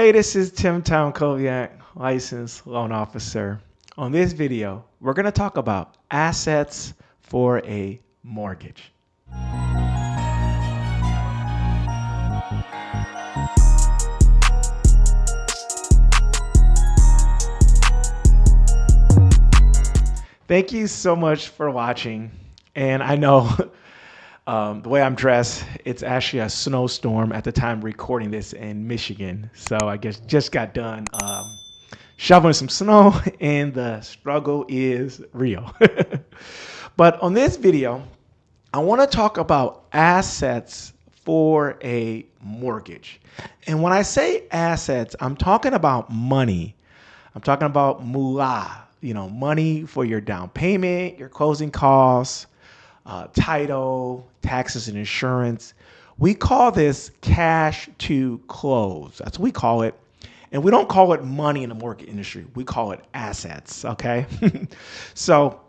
Hey, this is Tim Town Koviak, licensed loan officer. On this video, we're going to talk about assets for a mortgage. Thank you so much for watching. And I know the way I'm dressed, it's actually a snowstorm at the time recording this in Michigan. So I guess just got done shoveling some snow and the struggle is real. But on this video, I want to talk about assets for a mortgage. And when I say assets, I'm talking about money. I'm talking about moolah, money for your down payment, your closing costs, title, taxes, and insurance. We call this cash to close. That's what we call it. And we don't call it money in the mortgage industry. We call it assets, okay? So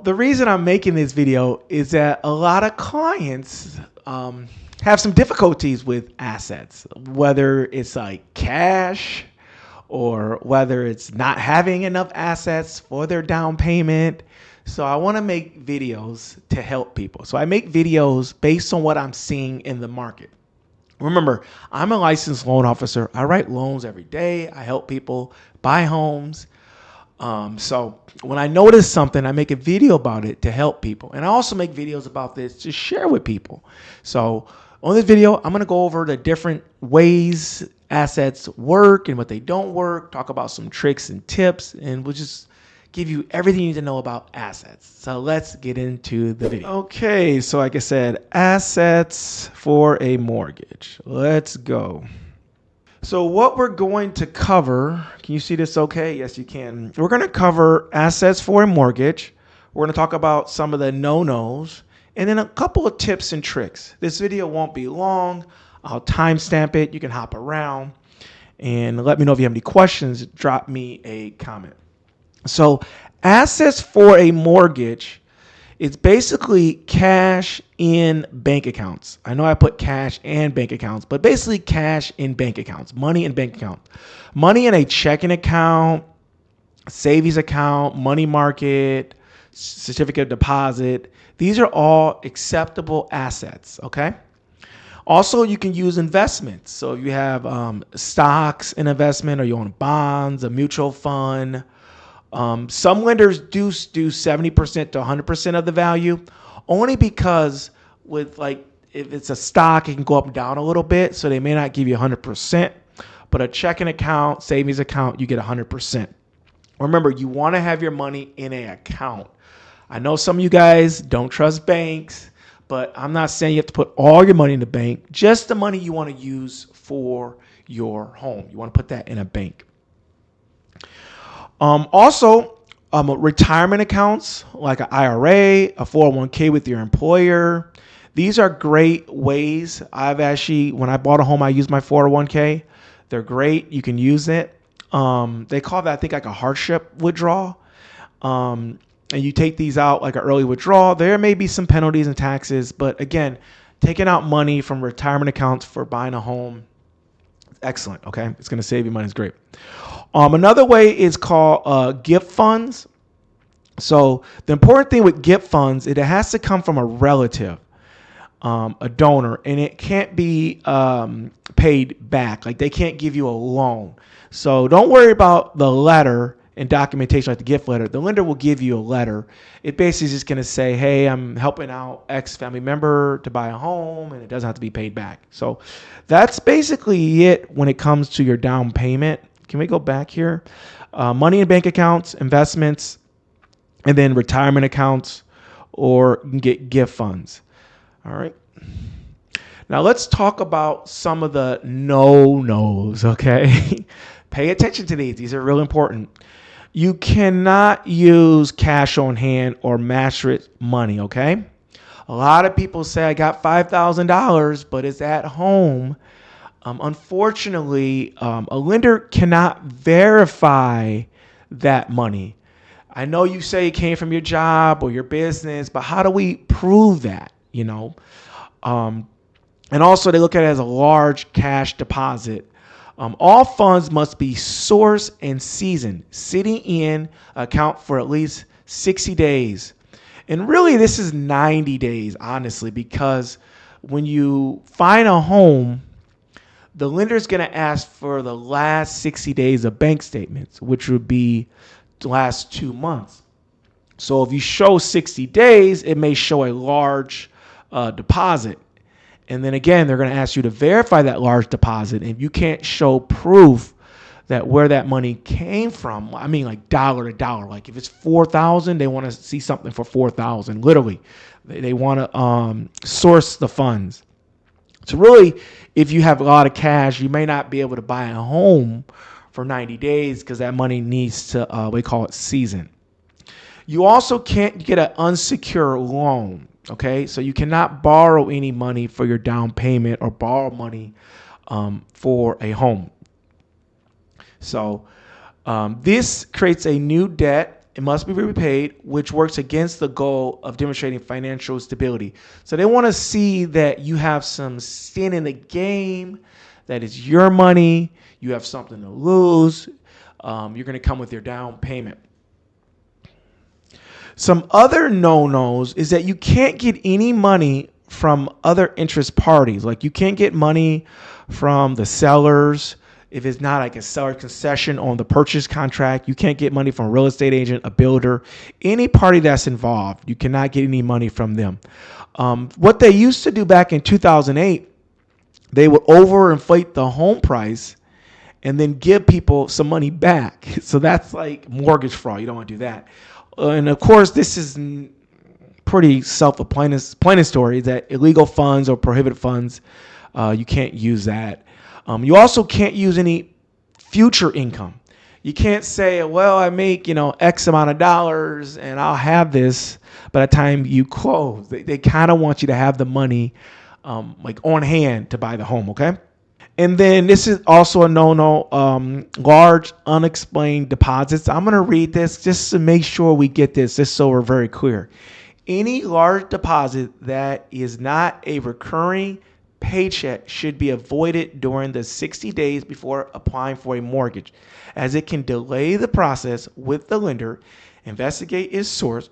the reason I'm making this video is that a lot of clients have some difficulties with assets, whether it's like cash or whether it's not having enough assets for their down payment. So I want to make videos to help people. So I make videos based on what I'm seeing in the market. Remember, I'm a licensed loan officer. I write loans every day. I help people buy homes. So when I notice something, I make a video about it to help people. And I also make videos about this to share with people. So on this video, I'm going to go over the different ways assets work and what they don't work, talk about some tricks and tips, and we'll just give you everything you need to know about assets. So let's get into the video. Okay, so like I said, assets for a mortgage. Let's go. So what we're going to cover, can you see this okay? Yes, you can. We're going to cover assets for a mortgage. We're going to talk about some of the no-nos and then a couple of tips and tricks. This video won't be long. I'll timestamp it. You can hop around and let me know if you have any questions. Drop me a comment. So assets for a mortgage, it's basically cash in bank accounts. I know I put cash and bank accounts, but basically cash in bank accounts, money in bank account, money in a checking account, savings account, money market, certificate of deposit. These are all acceptable assets, okay? Also, you can use investments. So if you have stocks in investment or you own bonds, a mutual fund. Some lenders do 70% to 100% of the value, only because with like if it's a stock, it can go up and down a little bit. So they may not give you 100%, but a checking account, savings account, you get 100%. Remember, you want to have your money in an account. I know some of you guys don't trust banks, but I'm not saying you have to put all your money in the bank, just the money you want to use for your home. You want to put that in a bank. Also, retirement accounts like an IRA, a 401k with your employer. These are great ways. When I bought a home, I used my 401k. They're great. You can use it. They call that, I think, like a hardship withdrawal. And you take these out like an early withdrawal. There may be some penalties and taxes, but again, taking out money from retirement accounts for buying a home, excellent. Okay, it's going to save you money. It's great. Another way is called gift funds. So the important thing with gift funds, it has to come from a relative, a donor, and it can't be paid back. Like they can't give you a loan. So don't worry about the letter and documentation like the gift letter. The lender will give you a letter. It basically is just going to say, hey, I'm helping out X family member to buy a home, and it doesn't have to be paid back. So that's basically it when it comes to your down payment. Can we go back here? Money in bank accounts, investments, and then retirement accounts, or you can get gift funds. All right. Now let's talk about some of the no-nos, okay? Pay attention to these. These are really important. You cannot use cash on hand or match rate money, okay? A lot of people say, I got $5,000, but it's at home. Unfortunately, a lender cannot verify that money. I know you say it came from your job or your business, but how do we prove that, And also they look at it as a large cash deposit. All funds must be sourced and seasoned, sitting in account for at least 60 days. And really, this is 90 days, honestly, because when you find a home, the lender is going to ask for the last 60 days of bank statements, which would be the last 2 months. So if you show 60 days, it may show a large deposit. And then again, they're going to ask you to verify that large deposit. And if you can't show proof that where that money came from, I mean like dollar to dollar. Like if it's 4,000, they want to see something for 4,000. Literally, they want to source the funds. So really, if you have a lot of cash, you may not be able to buy a home for 90 days because that money needs to, we call it season. You also can't get an unsecured loan. Okay, so you cannot borrow any money for your down payment or borrow money for a home. So this creates a new debt. It must be repaid, which works against the goal of demonstrating financial stability. So they want to see that you have some skin in the game, that it's your money, you have something to lose. You're going to come with your down payment. Some other no-nos is that you can't get any money from other interest parties. Like you can't get money from the sellers if it's not like a seller concession on the purchase contract. You can't get money from a real estate agent, a builder, any party that's involved. You cannot get any money from them. What they used to do back in 2008, they would overinflate the home price and then give people some money back. So that's like mortgage fraud. You don't want to do that. And of course, this is pretty self-explanatory that illegal funds or prohibited funds, you can't use that. You also can't use any future income. You can't say, well, I make, X amount of dollars and I'll have this by the time you close. They kind of want you to have the money like on hand to buy the home, okay? And then this is also a no-no, large unexplained deposits. I'm going to read this just to make sure we get this, just so we're very clear. Any large deposit that is not a recurring paycheck should be avoided during the 60 days before applying for a mortgage, as it can delay the process with the lender. Investigate its source.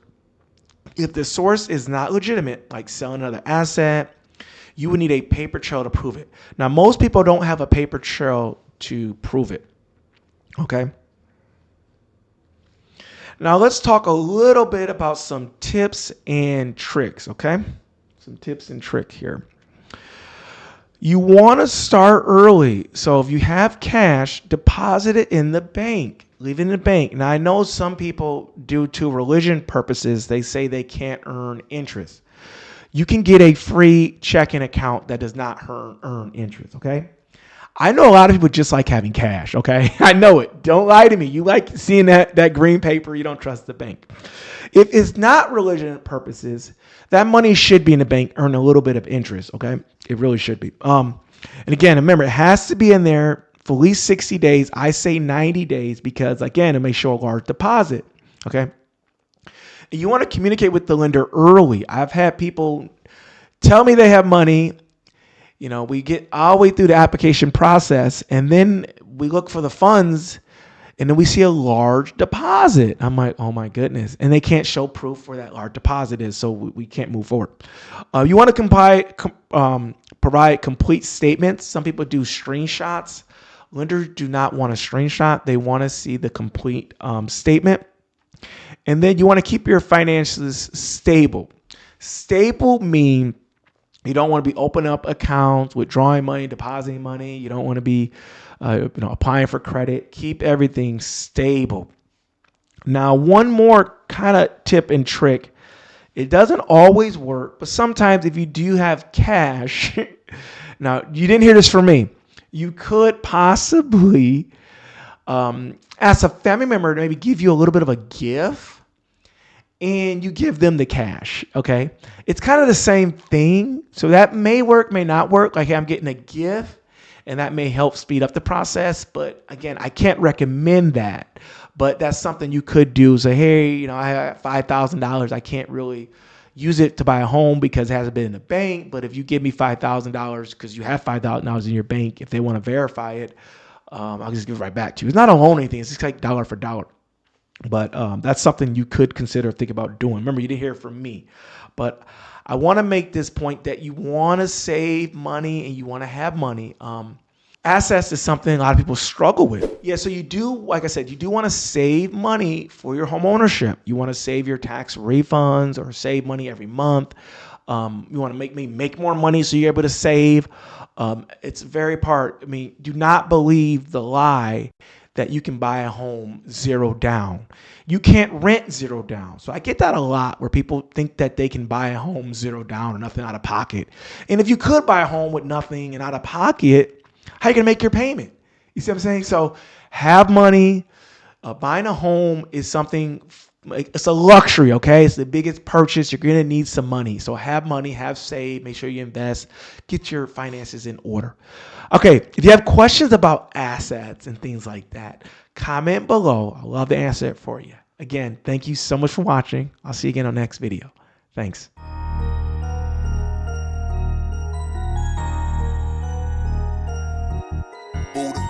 If the source is not legitimate, like selling another asset, you would need a paper trail to prove it. Now, most people don't have a paper trail to prove it. Okay. Now, let's talk a little bit about some tips and tricks. Okay. Some tips and tricks here. You want to start early. So if you have cash, deposit it in the bank. Leave it in the bank. Now, I know some people, due to religion purposes, they say they can't earn interest. You can get a free checking account that does not earn interest, okay? I know a lot of people just like having cash, okay? I know it. Don't lie to me. You like seeing that green paper. You don't trust the bank. If it's not religion purposes, that money should be in the bank, earn a little bit of interest, okay? It really should be. And again, remember, it has to be in there for at least 60 days. I say 90 days because, again, it may show a large deposit, okay? You want to communicate with the lender early. I've had people tell me they have money. We get all the way through the application process, and then we look for the funds, and then we see a large deposit. I'm like, oh my goodness. And they can't show proof where that large deposit is, so we can't move forward. You want to provide complete statements. Some people do screenshots. Lenders do not want a screenshot. They want to see the complete statement. And then you want to keep your finances stable. Stable means you don't want to be opening up accounts, withdrawing money, depositing money. You don't want to be applying for credit. Keep everything stable. Now, one more kind of tip and trick. It doesn't always work, but sometimes if you do have cash, now you didn't hear this from me. You could possibly ask a family member to maybe give you a little bit of a gift, and you give them the cash, okay? It's kind of the same thing. So that may work, may not work. Like, hey, I'm getting a gift, and that may help speed up the process. But again, I can't recommend that. But that's something you could do. Say, hey, I have $5,000. I can't really use it to buy a home because it hasn't been in the bank. But if you give me $5,000 because you have $5,000 in your bank, if they want to verify it, I'll just give it right back to you. It's not a loan or anything. It's just like dollar for dollar. But that's something you could consider think about doing. Remember, you didn't hear it from me. But I want to make this point that you want to save money and you want to have money. Assets is something a lot of people struggle with. Yeah, so you do, like I said, you do want to save money for your home ownership. You want to save your tax refunds or save money every month. You want to make more money so you're able to save. It's very part. I mean, do not believe the lie that you can buy a home zero down. You can't rent zero down. So I get that a lot where people think that they can buy a home zero down or nothing out of pocket. And if you could buy a home with nothing and out of pocket, how are you going to make your payment? You see what I'm saying? So have money. Buying a home is something, it's a luxury, okay? It's the biggest purchase. You're going to need some money. So have money, have saved, make sure you invest, get your finances in order. Okay, if you have questions about assets and things like that, comment below. I'd love to answer it for you. Again, thank you so much for watching. I'll see you again on the next video. Thanks. Buddha.